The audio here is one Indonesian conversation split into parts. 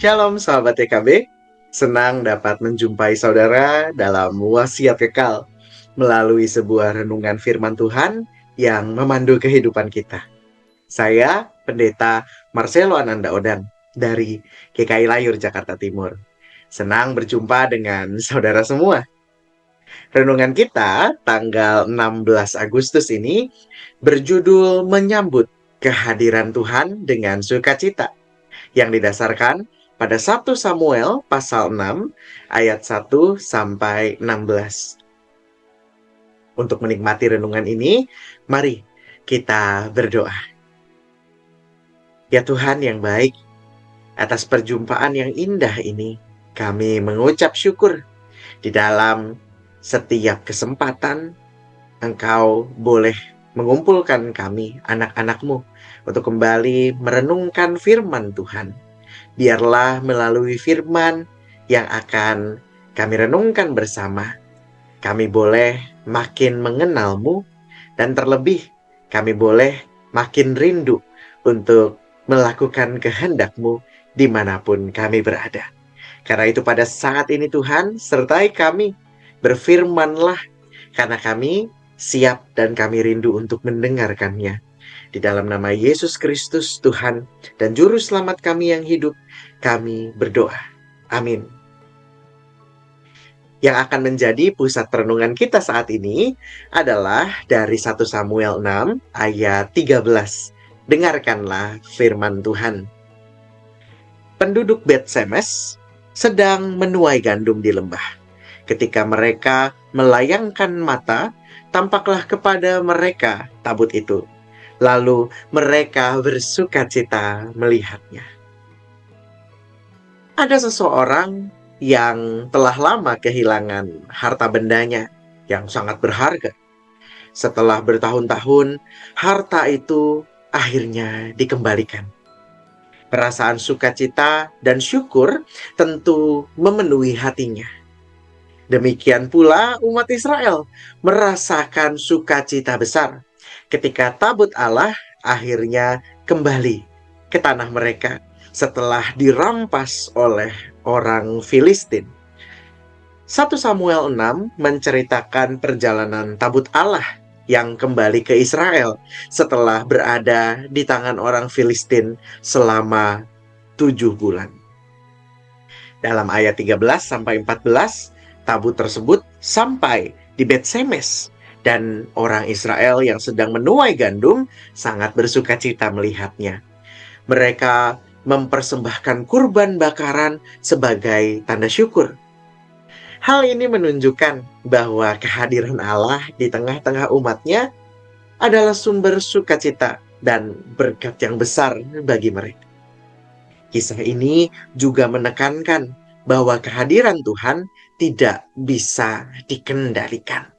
Shalom sahabat TKB, senang dapat menjumpai saudara dalam wasiat kekal melalui sebuah renungan firman Tuhan yang memandu kehidupan kita. Saya Pendeta Marcelo Ananda Odang dari GKI Layur Jakarta Timur. Senang berjumpa dengan saudara semua. Renungan kita tanggal 16 Agustus ini berjudul Menyambut Kehadiran Tuhan dengan Sukacita, yang didasarkan pada 1 Samuel pasal 6 ayat 1 sampai 16. Untuk menikmati renungan ini, mari kita berdoa. Ya Tuhan yang baik, atas perjumpaan yang indah ini, kami mengucap syukur. Di dalam setiap kesempatan, Engkau boleh mengumpulkan kami, anak-anak-Mu, untuk kembali merenungkan firman Tuhan. Biarlah melalui firman yang akan kami renungkan bersama, kami boleh makin mengenal-Mu, dan terlebih kami boleh makin rindu untuk melakukan kehendak-Mu dimanapun kami berada. Karena itu pada saat ini Tuhan, sertai kami, berfirman-Lah, karena kami siap dan kami rindu untuk mendengarkannya. Di dalam nama Yesus Kristus Tuhan dan Juru Selamat kami yang hidup, kami berdoa. Amin. Yang akan menjadi pusat renungan kita saat ini adalah dari 1 Samuel 6 ayat 13. Dengarkanlah firman Tuhan. Penduduk Bet-Semes sedang menuai gandum di lembah. Ketika mereka melayangkan mata, tampaklah kepada mereka tabut itu. Lalu mereka bersukacita melihatnya. Ada seseorang yang telah lama kehilangan harta bendanya yang sangat berharga. Setelah bertahun-tahun, harta itu akhirnya dikembalikan. Perasaan sukacita dan syukur tentu memenuhi hatinya. Demikian pula umat Israel merasakan sukacita besar ketika tabut Allah akhirnya kembali ke tanah mereka setelah dirampas oleh orang Filistin. 1 Samuel 6 menceritakan perjalanan tabut Allah yang kembali ke Israel setelah berada di tangan orang Filistin selama 7 bulan. Dalam ayat 13-14, tabut tersebut sampai di Bet-Semes, dan orang Israel yang sedang menuai gandum sangat bersukacita melihatnya. Mereka mempersembahkan kurban bakaran sebagai tanda syukur. Hal ini menunjukkan bahwa kehadiran Allah di tengah-tengah umatnya adalah sumber sukacita dan berkat yang besar bagi mereka. Kisah ini juga menekankan bahwa kehadiran Tuhan tidak bisa dikendalikan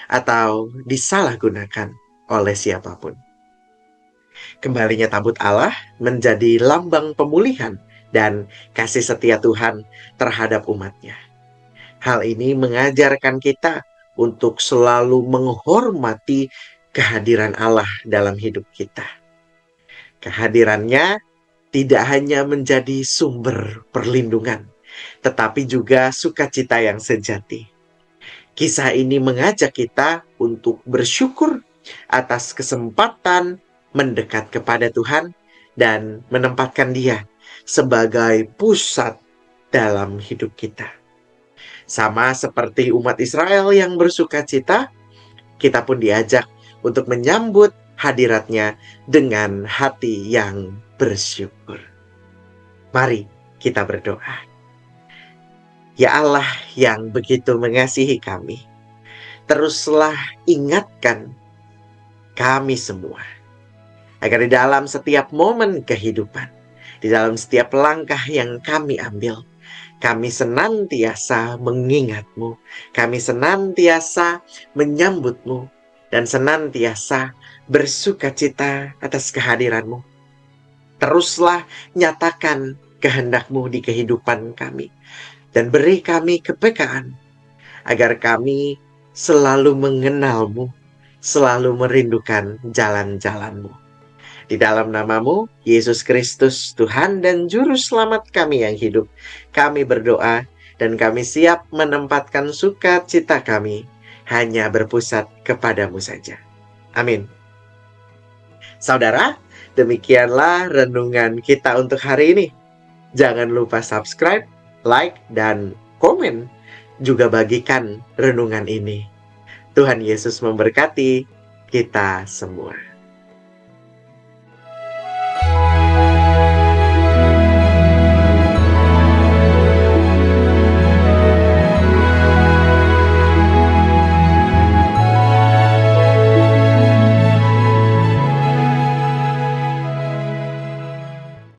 atau disalahgunakan oleh siapapun. Kembalinya tabut Allah menjadi lambang pemulihan dan kasih setia Tuhan terhadap umatnya. Hal ini mengajarkan kita untuk selalu menghormati kehadiran Allah dalam hidup kita. Kehadirannya tidak hanya menjadi sumber perlindungan, tetapi juga sukacita yang sejati. Kisah ini mengajak kita untuk bersyukur atas kesempatan mendekat kepada Tuhan dan menempatkan Dia sebagai pusat dalam hidup kita. Sama seperti umat Israel yang bersukacita, kita pun diajak untuk menyambut hadiratnya dengan hati yang bersyukur. Mari kita berdoa. Ya Allah yang begitu mengasihi kami, teruslah ingatkan kami semua, agar di dalam setiap momen kehidupan, di dalam setiap langkah yang kami ambil, kami senantiasa mengingat-Mu, kami senantiasa menyambut-Mu, dan senantiasa bersukacita atas kehadiran-Mu. Teruslah nyatakan kehendak-Mu di kehidupan kami, dan beri kami kepekaan, agar kami selalu mengenal-Mu, selalu merindukan jalan-jalan-Mu. Di dalam namamu, Yesus Kristus, Tuhan dan Juru Selamat kami yang hidup, kami berdoa dan kami siap menempatkan sukacita kami hanya berpusat kepadamu saja. Amin. Saudara, demikianlah renungan kita untuk hari ini. Jangan lupa subscribe, like, dan komen. Juga bagikan renungan ini. Tuhan Yesus memberkati kita semua.